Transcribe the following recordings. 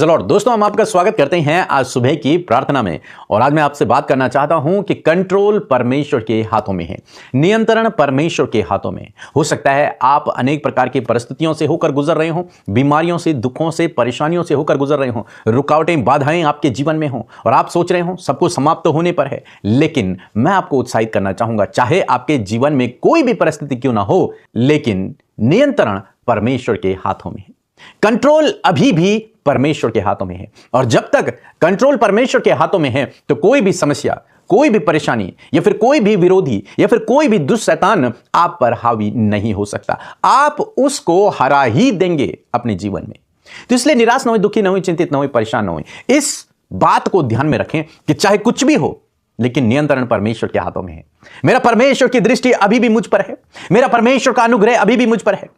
Lord दोस्तों, हम आपका स्वागत करते हैं आज सुबह की प्रार्थना में। और आज मैं आपसे बात करना चाहता हूं कि कंट्रोल परमेश्वर के हाथों में है, नियंत्रण परमेश्वर के हाथों में। हो सकता है आप अनेक प्रकार की परिस्थितियों से होकर गुजर रहे हो, बीमारियों से, दुखों से, परेशानियों से होकर गुजर रहे हो, रुकावटें, बाधाएं आपके जीवन में हो और आप सोच रहे हो सब कुछ समाप्त होने पर है। लेकिन मैं आपको उत्साहित करना चाहूंगा, चाहे आपके जीवन में कोई भी परिस्थिति क्यों ना हो, लेकिन नियंत्रण परमेश्वर के हाथों में है। कंट्रोल अभी भी परमेश्वर के हाथों में है। और जब तक कंट्रोल परमेश्वर के हाथों में है तो कोई भी समस्या, कोई भी परेशानी या फिर कोई भी विरोधी या फिर कोई भी दुष्ट शैतान आप पर हावी नहीं हो सकता। आप उसको हरा ही देंगे अपने जीवन में। तो इसलिए निराश न हो, दुखी न हो, चिंतित न हो, परेशान न हो। इस बात को ध्यान में रखें कि चाहे कुछ भी हो, लेकिन नियंत्रण परमेश्वर के हाथों में है। मेरा परमेश्वर की दृष्टि अभी भी मुझ पर है, मेरा परमेश्वर का अनुग्रह अभी भी मुझ पर है।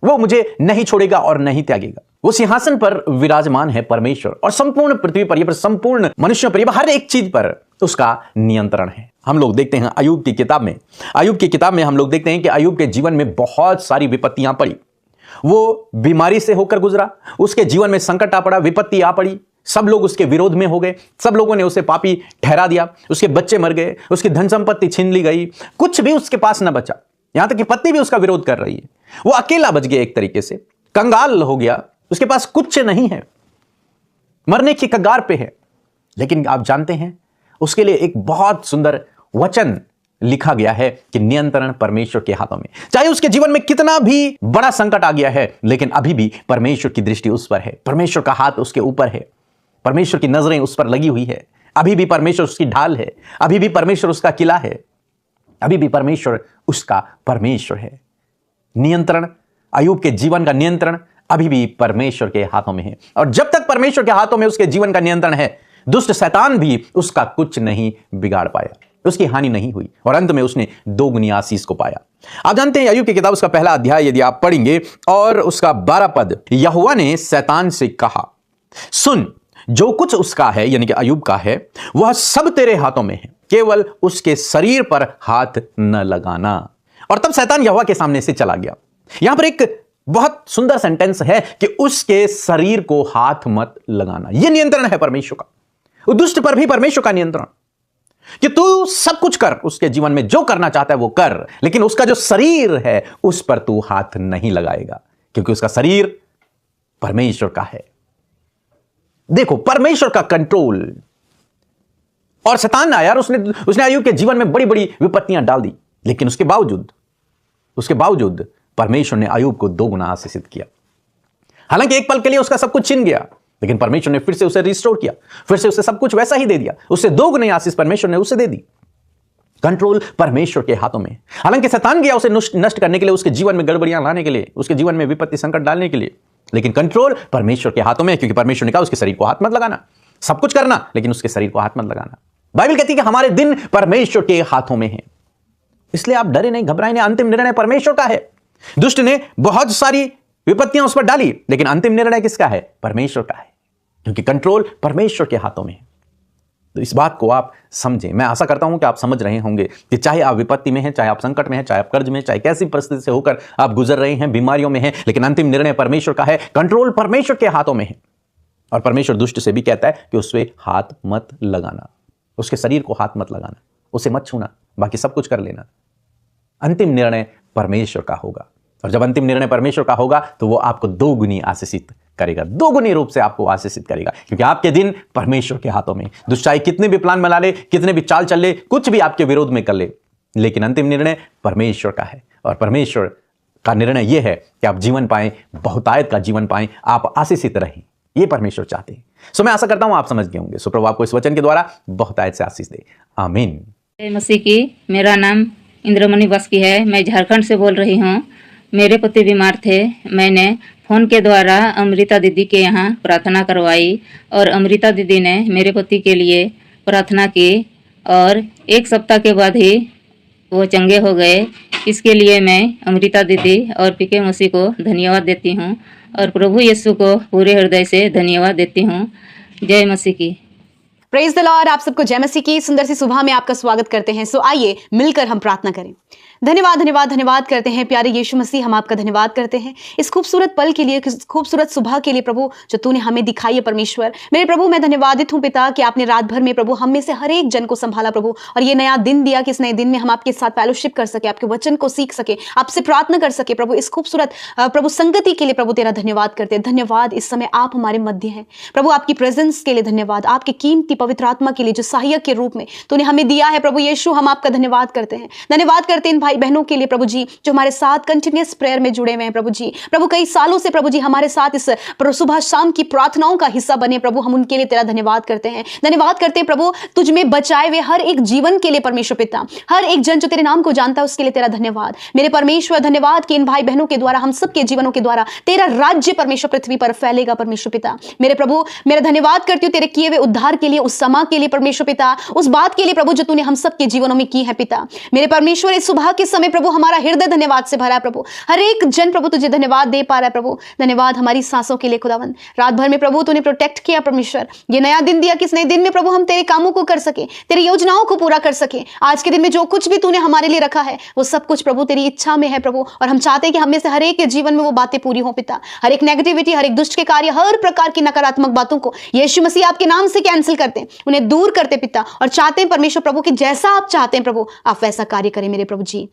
वो मुझे नहीं छोड़ेगा और नहीं त्यागेगा। वो सिंहासन पर विराजमान है परमेश्वर, और संपूर्ण पृथ्वी पर, पर संपूर्ण मनुष्यों पर, हर एक चीज पर उसका नियंत्रण है। हम लोग देखते हैं अय्यूब की किताब में हम लोग देखते हैं कि अय्यूब के जीवन में बहुत सारी विपत्तियां पड़ी। वो बीमारी से होकर गुजरा, उसके जीवन में संकट आ पड़ा, विपत्ति आ पड़ी, सब लोग उसके विरोध में हो गए, सब लोगों ने उसे पापी ठहरा दिया, उसके बच्चे मर गए, उसकी धन संपत्ति छीन ली गई, कुछ भी उसके पास न बचा। यहां तक कि पत्नी भी उसका विरोध कर रही है। वो अकेला बच गया, एक तरीके से कंगाल हो गया, उसके पास कुछ नहीं है, मरने की कगार पे है। लेकिन आप जानते हैं, उसके लिए एक बहुत सुंदर वचन लिखा गया है कि नियंत्रण परमेश्वर के हाथों में। चाहे उसके जीवन में कितना भी बड़ा संकट आ गया है, लेकिन अभी भी परमेश्वर की दृष्टि उस पर है, परमेश्वर का हाथ उसके ऊपर है, परमेश्वर की नजरें उस पर लगी हुई है। अभी भी परमेश्वर उसकी ढाल है, अभी भी परमेश्वर उसका किला है, अभी भी परमेश्वर उसका परमेश्वर है। नियंत्रण, अय्यूब के जीवन का नियंत्रण अभी भी परमेश्वर के हाथों में है। और जब तक परमेश्वर के हाथों में उसके जीवन का नियंत्रण है, दुष्ट शैतान भी उसका कुछ नहीं बिगाड़ पाया, उसकी हानि नहीं हुई, और अंत में उसने दोगुनी आशीष को पाया। आप जानते हैं अय्यूब की किताब उसका पहला अध्याय यदि आप पढ़ेंगे और उसका 12 पद, यहोवा ने शैतान से कहा, सुन, जो कुछ उसका है, यानी कि अय्यूब का है, वह सब तेरे हाथों में है, केवल उसके शरीर पर हाथ न लगाना। और तब शैतान यहोवा के सामने से चला गया। यहां पर एक बहुत सुंदर सेंटेंस है कि उसके शरीर को हाथ मत लगाना। यह नियंत्रण है परमेश्वर का। दुष्ट पर भी परमेश्वर का नियंत्रण कि तू सब कुछ कर, उसके जीवन में जो करना चाहता है वो कर, लेकिन उसका जो शरीर है उस पर तू हाथ नहीं लगाएगा, क्योंकि उसका शरीर परमेश्वर का है। देखो, परमेश्वर का कंट्रोल। और शैतान आया और उसने अय्यूब के जीवन में बड़ी बड़ी विपत्तियां डाल दी, लेकिन उसके बावजूद परमेश्वर ने अय्यूब को दोगुना आशीषित किया। हालांकि एक पल के लिए उसका सब कुछ छीन गया, लेकिन परमेश्वर ने फिर से उसे रिस्टोर किया, फिर से उसे सब कुछ वैसा ही दे दिया। उससे दोगुनी आशीष परमेश्वर ने उसे दे दी। कंट्रोल परमेश्वर के हाथों में। हालांकि शैतान गया उसे नष्ट करने के लिए, उसके जीवन में गड़बड़ियां लाने के लिए, उसके जीवन में विपत्ति संकट डालने के लिए, लेकिन कंट्रोल परमेश्वर के हाथों में, क्योंकि परमेश्वर ने कहा उसके शरीर को हाथ मत लगाना। सब कुछ करना, लेकिन उसके शरीर को हाथ मत लगाना। बाइबल कहती है कि हमारे दिन परमेश्वर के हाथों में है। इसलिए आप डरे नहीं, घबराए नहीं। अंतिम निर्णय परमेश्वर का है। दुष्ट ने बहुत सारी विपत्तियां उस पर डाली, लेकिन अंतिम निर्णय किसका है? परमेश्वर का है, क्योंकि कंट्रोल परमेश्वर के हाथों में है। तो इस बात को आप समझें। मैं आशा करता हूं कि आप समझ रहे होंगे कि चाहे आप विपत्ति में हैं, चाहे आप संकट में हैं, चाहे आप कर्ज में, चाहे कैसी परिस्थिति से होकर आप गुजर रहे हैं, बीमारियों में हैं, लेकिन अंतिम निर्णय परमेश्वर का है। कंट्रोल परमेश्वर के हाथों में है। और परमेश्वर दुष्ट से भी कहता है कि उससे हाथ मत लगाना, उसके शरीर को हाथ मत लगाना, उसे मत छूना, बाकी सब कुछ कर लेना। अंतिम निर्णय परमेश्वर का होगा, और जब अंतिम निर्णय परमेश्वर का होगा तो वो आपको दोगुनी आशीषित करेगा, दोगुनी रूप से आपको आशीषित करेगा, क्योंकि आपके दिन परमेश्वर के हाथों में। दुष्ट चाहे कितने भी प्लान बना ले, कितने भी चाल चल ले, कुछ भी आपके विरोध में कर ले, लेकिन अंतिम निर्णय परमेश्वर का है। और परमेश्वर का निर्णय यह है कि आप जीवन पाएं, बहुतायत का जीवन पाएं, आप आशीषित रहें। ये परमेश्वर चाहते हैं। सो मैं आशा करता हूं आप समझ गए होंगे। सो प्रभु आपको इस वचन के द्वारा बहुतायत से आशीष दे। आमीन। जय मसीह की। मेरा नाम इंद्रमणि बस्की है। मैं झारखंड से बोल रही हूँ। मेरे पति बीमार थे। मैंने फ़ोन के द्वारा अमृता दीदी के यहाँ प्रार्थना करवाई, और अमृता दीदी ने मेरे पति के लिए प्रार्थना की, और एक सप्ताह के बाद ही वो चंगे हो गए। इसके लिए मैं अमृता दीदी और पीके मसीह को धन्यवाद देती हूँ, और प्रभु यीशु को पूरे हृदय से धन्यवाद देती हूँ। जय मसीह की। Praise the Lord. आप सबको जय मसीह की सुंदर सी सुबह में आपका स्वागत करते हैं। सो आइए मिलकर हम प्रार्थना करें। धन्यवाद धन्यवाद धन्यवाद करते हैं प्यारे यीशु मसीह, हम आपका धन्यवाद करते हैं इस खूबसूरत पल के लिए, इस खूबसूरत सुबह के लिए प्रभु जो तूने हमें दिखाई है परमेश्वर। मेरे प्रभु मैं धन्यवादित हूँ पिता कि आपने रात भर में प्रभु हम में से हर एक जन को संभाला प्रभु, और ये नया दिन दिया कि इस नए दिन में हम आपके साथ फेलोशिप कर सके, आपके वचन को सीख सके, आपसे प्रार्थना कर सके प्रभु। इस खूबसूरत प्रभु संगति के लिए प्रभु तेरा धन्यवाद करते हैं। धन्यवाद इस समय आप हमारे मध्य हैं प्रभु, आपकी प्रेजेंस के लिए धन्यवाद, आपके कीमती पवित्र आत्मा के लिए जो सहायक के रूप में तूने हमें दिया है प्रभु यीशु। हम आपका धन्यवाद करते हैं, धन्यवाद करते हैं इन भाई बहनों के लिए प्रभु जी जो हमारे साथ कंटिन्यूअस प्रेयर में जुड़े हुए हैं प्रभु जी। प्रभु कई सालों से प्रभु जी हमारे साथ इस सुबह शाम की प्रार्थनाओं का हिस्सा बने प्रभु, हम उनके लिए तेरा धन्यवाद करते हैं। धन्यवाद करते हैं प्रभु तुझ में बचाए हुए हर एक जीवन के लिए परमेश्वर पिता, हर एक जन जो तेरे नाम को जानता है उसके लिए तेरा धन्यवाद मेरे परमेश्वर। धन्यवाद कि इन भाई बहनों के द्वारा, हम सबके जीवनों के द्वारा तेरा राज्य परमेश्वर पृथ्वी पर फैलेगा परमेश्वर पिता। मेरे प्रभु मेरा धन्यवाद करती हूँ तेरे किए हुए उद्धार के लिए, उस समय के लिए परमेश्वर पिता, उस बात के लिए प्रभु जो तूने हम सबके जीवनों में की है पिता। मेरे परमेश्वर इस सुबह के समय प्रभु हमारा हृदय धन्यवाद से भरा है प्रभु, हर एक जन प्रभु तुझे धन्यवाद दे पा रहा है प्रभु। धन्यवाद हमारी सांसों के लिए खुदावन, रात भर में प्रभु तूने प्रोटेक्ट किया परमेश्वर, ये नया दिन दिया कि इस नए दिन में प्रभु हम तेरे कामों को कर सके, तेरी योजनाओं को पूरा कर सके। आज के दिन में जो कुछ भी तूने हमारे लिए रखा है वो सब कुछ प्रभु तेरी इच्छा में है प्रभु, और हम चाहते हैं कि हमें से हर एक के जीवन में वो बातें पूरी हो पिता। हर एक नेगेटिविटी, हर एक दुष्ट के कार्य, हर प्रकार की नकारात्मक बातों को यीशु मसीह आपके नाम से कैंसिल करते हैं, उन्हें दूर करते पिता, और चाहते हैं परमेश्वर प्रभु कि जैसा आप चाहते हैं प्रभु आप वैसा कार्य करें मेरे प्रभु जी।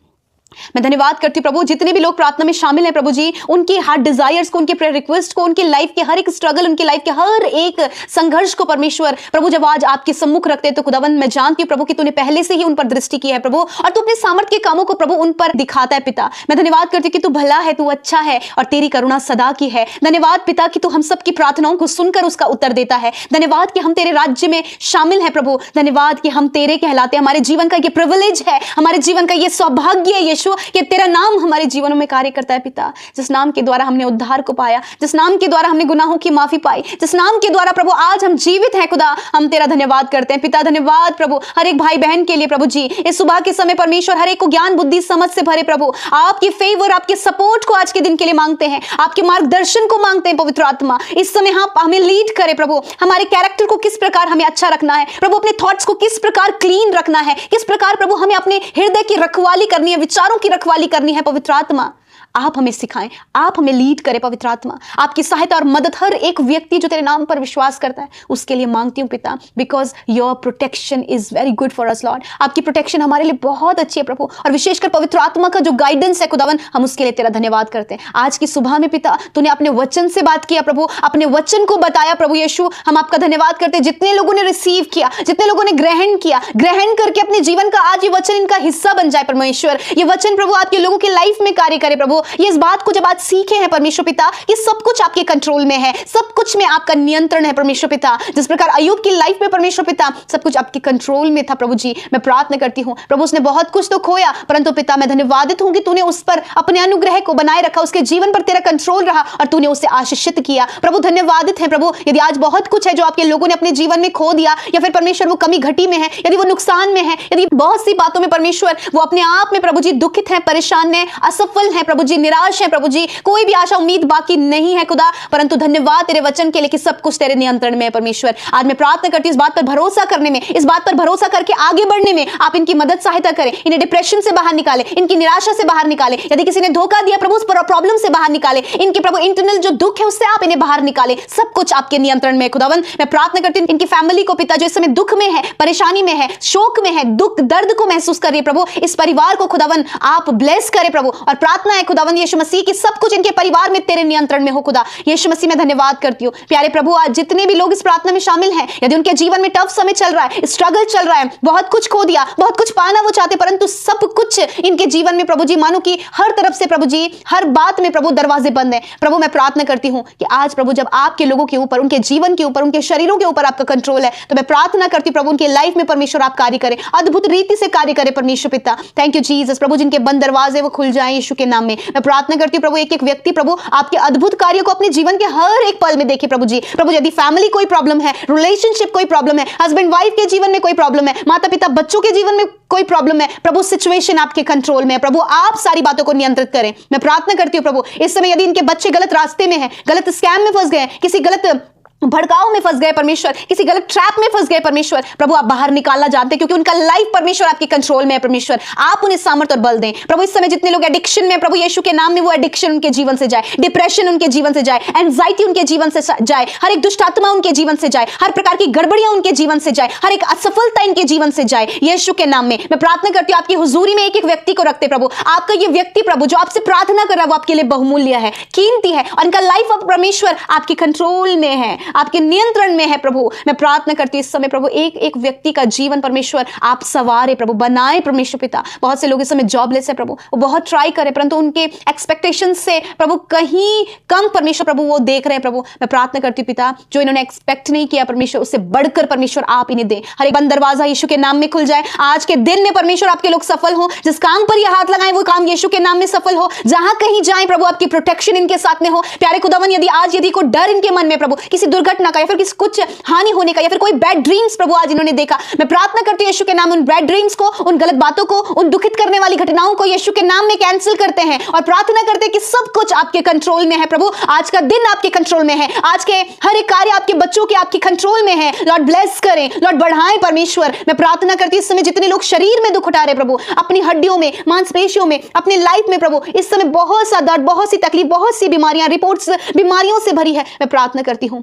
मैं धन्यवाद करती हूँ प्रभु जितने भी लोग प्रार्थना में शामिल हैं प्रभु जी, उनके हार्ट डिजायर्स को, उनके प्रेयर रिक्वेस्ट को, उनके लाइफ के हर एक स्ट्रगल, उनके लाइफ के हर एक संघर्ष को परमेश्वर प्रभु जब आज आपके सम्मुख रखते हैं तो खुदावन मैं जानती हूँ प्रभु कि तूने पहले से ही उन पर दृष्टि की है प्रभु, और तू अपने सामर्थ्य के कामों को प्रभु उन पर दिखाता है पिता। मैं धन्यवाद करती हूँ कि तू भला है, तू अच्छा है और तेरी करुणा सदा की है। धन्यवाद पिता कि तू हम सबकी प्रार्थनाओं को सुनकर उसका उत्तर देता है। धन्यवाद कि हम तेरे राज्य में शामिल हैं प्रभु, धन्यवाद कि हम तेरे कहलाते हैं। हमारे जीवन का ये प्रिविलेज है, हमारे जीवन का ये सौभाग्य है यीशु कि तेरा नाम हमारे जीवनों में कार्य करता है पिता। जिस नाम के द्वारा हमने उद्धार को पाया, जिस नाम के द्वारा हमने गुनाहों की माफी पाई, जिस नाम के द्वारा प्रभु आज हम जीवित हैं खुदा, हम तेरा धन्यवाद करते हैं पिता। धन्यवाद प्रभु हर एक भाई बहन के लिए प्रभु जी, इस सुबह के समय परमेश्वर हर एक को ज्ञान बुद्धि समझ से भरे प्रभु, आपके फेवर, आपके सपोर्ट को आज के दिन के लिए मांगते हैं, आपके मार्गदर्शन को मांगते हैं पवित्र आत्मा। इस समय हाँ हमें लीड करे प्रभु, हमारे कैरेक्टर को किस प्रकार हमें अच्छा रखना है प्रभु, अपने थॉट्स को किस प्रकार क्लीन रखना है, किस प्रकार प्रभु हमें अपने हृदय की रखवाली करनी है, विचारों की रखवाली करनी है। पवित्र आत्मा आप हमें सिखाएं, आप हमें लीड करें पवित्र आत्मा। आपकी सहायता और मदद हर एक व्यक्ति जो तेरे नाम पर विश्वास करता है उसके लिए मांगती हूँ पिता, because your protection is very good for us Lord. आपकी प्रोटेक्शन हमारे लिए बहुत अच्छी है प्रभु, और विशेषकर पवित्र आत्मा का जो गाइडेंस है खुदावन, हम उसके लिए तेरा धन्यवाद करते हैं। आज की सुबह में पिता तूने अपने वचन से बात किया प्रभु, अपने वचन को बताया प्रभु यीशु, हम आपका धन्यवाद करते हैं। जितने लोगों ने रिसीव किया, जितने लोगों ने ग्रहण किया, ग्रहण करके अपने जीवन का आज ये वचन इनका हिस्सा बन जाए परमेश्वर। ये वचन प्रभु आपके लोगों की लाइफ में कार्य करे प्रभु। ये इस बात को जब आज सीखे हैं परमेश्वर पिता कि सब कुछ आपके कंट्रोल में है, सब कुछ में आपका नियंत्रण है परमेश्वर पिता। जिस प्रकार अय्यूब की लाइफ में परमेश्वर पिता सब कुछ आपके कंट्रोल में था प्रभु जी, मैं प्रार्थना करती हूँ प्रभु उसने बहुत कुछ तो खोया, परंतु पिता मैं धन्यवादित हूँ कि तूने उस पर अपने अनुग्रह को बनाए रखा, उसके जीवन पर तेरा कंट्रोल रहा और तूने उसे आशीषित किया प्रभु। धन्यवादित है प्रभु। यदि आज बहुत कुछ है जो आपके लोगों ने अपने जीवन में खो दिया, या फिर परमेश्वर वो कमी घटी में है, यदि वो नुकसान में है, यदि बहुत सी बातों में परमेश्वर वो अपने आप में प्रभु जी दुखित है, परेशान है, असफल है प्रभु जी, निराश है प्रभु जी, कोई भी आशा उम्मीद बाकी नहीं है खुदा, परंतु धन्यवाद तेरे वचन के लिए कि सब कुछ तेरे नियंत्रण में है परमेश्वर। आज मैं प्रार्थना करती हूँ इस बात पर भरोसा करने में, इस बात पर भरोसा करके आगे बढ़ने में आप इनकी मदद सहायता करें, इन्हें डिप्रेशन से बाहर निकाले, इनकी निराशा से बाहर निकाले, यदि किसी ने धोखा दिया प्रभु उस प्रॉब्लम से बाहर निकाले, इनके प्रभु इंटरनल जो दुख है उससे आप इन्हें बाहर निकाले। सब कुछ आपके नियंत्रण में खुदावन। मैं प्रार्थना करती हूँ इनकी फैमिली को पिता जो इस समय दुख में है, परेशानी में है, शोक में है, दुख दर्द को महसूस कर रही है प्रभु, इस परिवार को खुदावन आप ब्लेस करें प्रभु। और प्रार्थना है खुदावन यीशु मसीह की सब कुछ इनके परिवार में तेरे नियंत्रण में हो खुदा। यीशु मसीह मैं धन्यवाद करती हूँ प्यारे प्रभु। आज जितने भी लोग इस प्रार्थना में शामिल हैं, यदि उनके जीवन में टफ समय चल रहा है, स्ट्रगल चल रहा है, बहुत कुछ खो दिया, बहुत कुछ पाना वो चाहते, परंतु सब कुछ इनके जीवन में प्रभु जी मानो कि हर तरफ से प्रभु जी हर बात में प्रभु दरवाजे बंद है प्रभु। मैं प्रार्थना करती हूँ कि आज प्रभु जब आपके लोगों के ऊपर, उनके जीवन के ऊपर, उनके शरीरों के ऊपर आपका कंट्रोल है, तो मैं प्रार्थना करती हूँ प्रभु उनके लाइफ में परमेश्वर आप कार्य करें, अद्भुत रीति से कार्य करें परमेश्वर पिता। थैंक यू जीसस प्रभु, जिनके बंद दरवाजे वो खुल जाएं यीशु के नाम में। मैं प्रार्थना करती हूँ प्रभु एक एक व्यक्ति प्रभु आपके अद्भुत कार्यों को अपने जीवन के हर एक पल में देखे प्रभु जी। प्रभु यदि फैमिली कोई प्रॉब्लम है, रिलेशनशिप कोई प्रॉब्लम है, हस्बैंड वाइफ के जीवन में कोई प्रॉब्लम है, माता पिता बच्चों के जीवन में कोई प्रॉब्लम है प्रभु, सिचुएशन आपके कंट्रोल में है प्रभु, आप सारी बातों को नियंत्रित करें। मैं प्रार्थना करती हूँ प्रभु इस समय यदि इनके बच्चे गलत रास्ते में हैं, गलत स्कैम में फंस गए, किसी गलत भड़काव में फंस गए परमेश्वर, किसी गलत ट्रैप में फंस गए परमेश्वर, प्रभु आप बाहर निकालना जानते हैं, क्योंकि उनका लाइफ परमेश्वर आपके कंट्रोल में है परमेश्वर। आप उन्हें सामर्थ और बल दें प्रभु। इस समय जितने लोग एडिक्शन में, प्रभु यीशु के नाम में वो एडिक्शन उनके जीवन से जाए, डिप्रेशन उनके जीवन से जाए, एंजाइटी उनके जीवन से जाए, हर एक दुष्ट आत्मा उनके जीवन से जाए, हर प्रकार की गड़बड़ियां उनके जीवन से जाए, हर एक असफलता इनके जीवन से जाए यीशु के नाम में। मैं प्रार्थना करती हूं आपकी हुजूरी में एक एक व्यक्ति को रखते प्रभु। आपका ये व्यक्ति प्रभु जो आपसे प्रार्थना कर रहा है वो आपके लिए बहुमूल्य है, कीमती है, और इनका लाइफ अब परमेश्वर आपके कंट्रोल में है, आपके नियंत्रण में है प्रभु। मैं प्रार्थना करती हूं इस समय प्रभु एक एक व्यक्ति का जीवन परमेश्वर आप सवारे प्रभु, बनाए परमेश्वर पिता। बहुत से लोग इस समय जॉबलेस है प्रभु, वो बहुत ट्राई करे परंतु उनके एक्सपेक्टेशन से प्रभु कहीं कम परमेश्वर प्रभु वो देख रहे हैं प्रभु। मैं प्रार्थना करती हूं पिता जो इन्होंने एक्सपेक्ट नहीं किया परमेश्वर उससे बढ़कर परमेश्वर आप इन्हें दें। हर एक बंद दरवाजा यीशु के नाम में खुल जाए आज के दिन में परमेश्वर। आपके लोग सफल हो, जिस काम पर ये हाथ लगाएं वो काम यीशु के नाम में सफल हो। जहां कहीं जाएं प्रभु आपकी प्रोटेक्शन इनके साथ में हो। प्यारे खुदावन यदि कोई डर इनके मन में प्रभु किसी दुर्घटना का या फिर किसी कुछ हानि होने का या फिर कोई बैड ड्रीम्स प्रभु आज इन्होंने देखा, मैं प्रार्थना करती हूं यीशु के नाम उन बैड ड्रीम्स को, उन गलत बातों को, उन दुखित करने वाली घटनाओं को यीशु के नाम में कैंसिल करते हैं और प्रार्थना करते हैं कि सब कुछ आपके कंट्रोल में है प्रभु। आज का दिन आपके कंट्रोल में है, आज के हर एक कार्य आपके बच्चों के आपके कंट्रोल में है। लॉर्ड ब्लेस करें, लॉर्ड बढ़ाएं परमेश्वर। मैं प्रार्थना करती हूं इस समय जितने लोग शरीर में दुख उठा रहे प्रभु, अपनी हड्डियों में, मांसपेशियों में, अपनी लाइफ में प्रभु, इस समय बहुत सा दर्द, बहुत सी तकलीफ, बहुत सी बीमारियां, रिपोर्ट्स बीमारियों से भरी है। मैं प्रार्थना करती हूं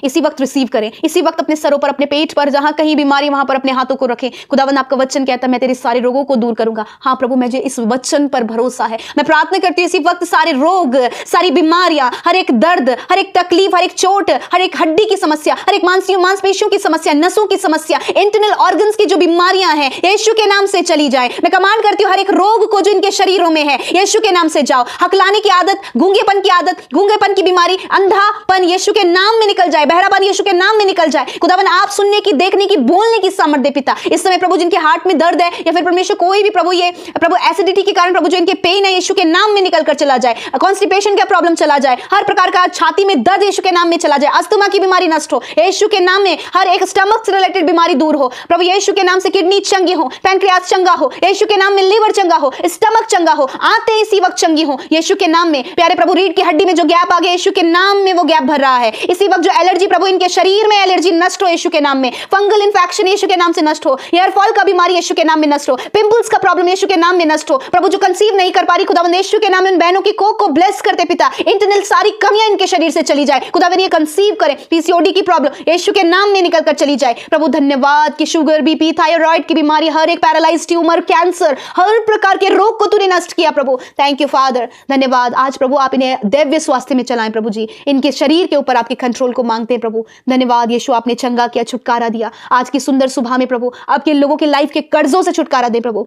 इसी वक्त रिसीव करें, इसी वक्त अपने सरों पर, अपने पेट पर, जहां कहीं बीमारी वहां पर अपने हाथों को रखें। खुदावंद आपका वचन कहता है मैं तेरे सारे रोगों को दूर करूंगा। हाँ प्रभु मुझे इस वचन पर भरोसा है। मैं प्रार्थना करती हूं इसी वक्त सारे रोग, सारी बीमारियां, हर एक दर्द, हर एक तकलीफ, हर एक चोट, हर एक हड्डी की समस्या, हर एक मांसपेशियों की समस्या, नसों की समस्या, इंटरनल ऑर्गन्स की जो बीमारियां हैं यीशु के नाम से चली जाए। मैं कमांड करती हूं हर एक रोग को जो इनके शरीरों में है यीशु के नाम से जाओ। हकलाने की आदत, गूंगेपन की आदत, गूंगेपन की बीमारी, अंधापन यीशु के नाम में निकल जाए, बहरापन यीशु के नाम में निकल जाए। खुदावन आप सुनने की, देखने की, बोलने की सामर्थ दे पिता। इस समय प्रभु जिनके हार्ट में दर्द है या फिर परमेश्वर कोई भी प्रभु ये प्रभु एसिडिटी के कारण प्रभु जो इनके पेन है यीशु के नाम में निकल कर चला जाए। कॉन्स्टिपेशन का प्रॉब्लम चला जाए, हर प्रकार का छाती में दर्द यीशु के नाम में चला जाए। अस्थमा की बीमारी नष्ट हो यीशु के नाम में। हर एक स्टमक से रिलेटेड बीमारी दूर हो प्रभु यीशु के नाम से। किडनी चंगी हो, पैंक्रियास चंगा हो यीशु के नाम में, लिवर चंगा हो, स्टमक चंगा हो, आते इसी वक्त चंगी हो यीशु के नाम में। प्यारे प्रभु रीढ़ की हड्डी में जो गैप आ गया यीशु के नाम में वो गैप भर रहा है। इसी वक्त जो एलर्जी प्रभु इनके शरीर में एलर्जी नष्ट हो यीशु के नाम में। फंगल इंफेक्शन यीशु के नाम से नष्ट हो। हेयर फॉल का बीमारी यीशु के नाम में नष्ट हो। पिंपल्स का प्रॉब्लम यीशु के नाम में नष्ट हो। प्रभु जो कंसीव नहीं कर पा रही खुदावंद यीशु के नाम में उन बहनों की कोख को ब्लेस करते पिता। इंटरनल सारी कमियां इनके शरीर से चली जाए खुदावंद, ये कंसीव करें। पीसीओडी की प्रॉब्लम यीशु के नाम में निकल कर चली जाए प्रभु। धन्यवाद कि शुगर, बीपी, थायराइड की बीमारी, हर एक पैरालाइज ट्यूमर, कैंसर, हर प्रकार के रोग को तूने नष्ट किया प्रभु। थैंक यू फादर, धन्यवाद। आज प्रभु आप इन्हें दिव्य स्वास्थ्य में चलाएं प्रभु जी। इनके शरीर के ऊपर आपके कंट्रोल को मांगते हैं प्रभु। धन्यवाद यीशु, आपने चंगा किया, छुटकारा दिया। आज की सुंदर सुबह में प्रभु आपके लोगों के लाइफ के कर्जों से छुटकारा दे प्रभु।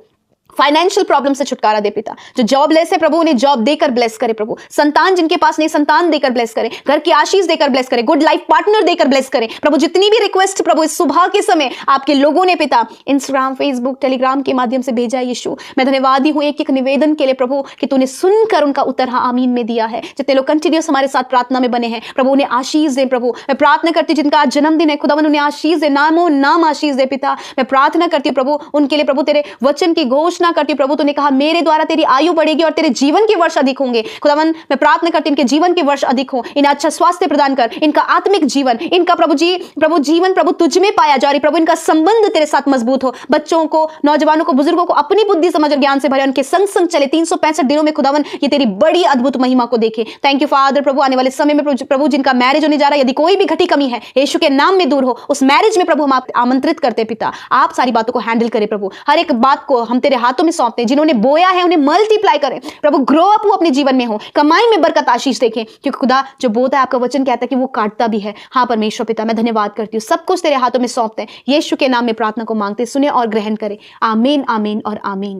फाइनेंशियल प्रॉब्लम से छुटकारा दे पिता। जो जॉबलेस है प्रभु उन्हें जॉब देकर ब्लेस करे प्रभु। संतान जिनके पास नहीं संतान देकर ब्लेस करे। घर की आशीष देकर ब्लेस करे। गुड लाइफ पार्टनर देकर ब्लेस करे प्रभु। जितनी भी रिक्वेस्ट प्रभु इस सुबह के समय आपके लोगों ने पिता इंस्टाग्राम, फेसबुक, टेलीग्राम के माध्यम से भेजा यीशु, मैं धन्यवादी हूं एक एक निवेदन के लिए प्रभु कि तूने सुनकर उनका उत्तर हाँ आमीन में दिया है। जितने लोग कंटिन्यूस हमारे साथ प्रार्थना में बने हैं प्रभु उन्हें आशीष दे प्रभु। मैं प्रार्थना करती हूं जिनका आज जन्मदिन है खुदावन उन्हें आशीष दे, नामों नाम आशीष दे पिता। मैं प्रार्थना करती हूं प्रभु उनके लिए प्रभु तेरे वचन की घोषणा करती हूं प्रभु। तूने कहा मेरे द्वारा तेरी आयु बढ़ेगी और तेरे जीवन के वर्ष अधिक होंगे। खुदावन मैं प्रार्थना करती हूं इनके जीवन के वर्ष अधिक हो। इन्हें अच्छा स्वास्थ्य प्रदान कर। इनका आत्मिक जीवन, इनका प्रभु जीवन प्रभु तुझ में पाया जा रही प्रभु। इनका संबंध तेरे साथ मजबूत हो। बच्चों को, नौजवानों को, बुजुर्गों को अपनी बुद्धि समझ और ज्ञान से भरे। उनके संग संग चले 365 दिनों में खुदावन ये तेरी बड़ी अद्भुत महिमा को देखे। थैंक यू फादर प्रभु। आने वाले समय में प्रभु जिनका मैरिज होने जा रहा है यदि कोई भी घटी कमी है यीशु के नाम में दूर हो। उस मैरिज में प्रभु हम आप आमंत्रित करते पिता। आप सारी बातों को हैंडल करें प्रभु। हर एक बात को हम तेरे हाथों में सौंपते हैं। जिन्होंने बोया है उन्हें मल्टीप्लाई करें प्रभु। ग्रो अप वो अपने जीवन में हो, कमाई में बरकत, आशीष देखें क्योंकि खुदा जो बोता है आपका वचन कहता है कि वो काटता भी है। हाँ परमेश्वर पिता मैं धन्यवाद करती हूँ। सब कुछ तेरे हाथों में सौंपते हैं। यीशु के नाम में प्रार्थना को मांगते, सुने और ग्रहण करें। आमीन, आमीन और आमीन।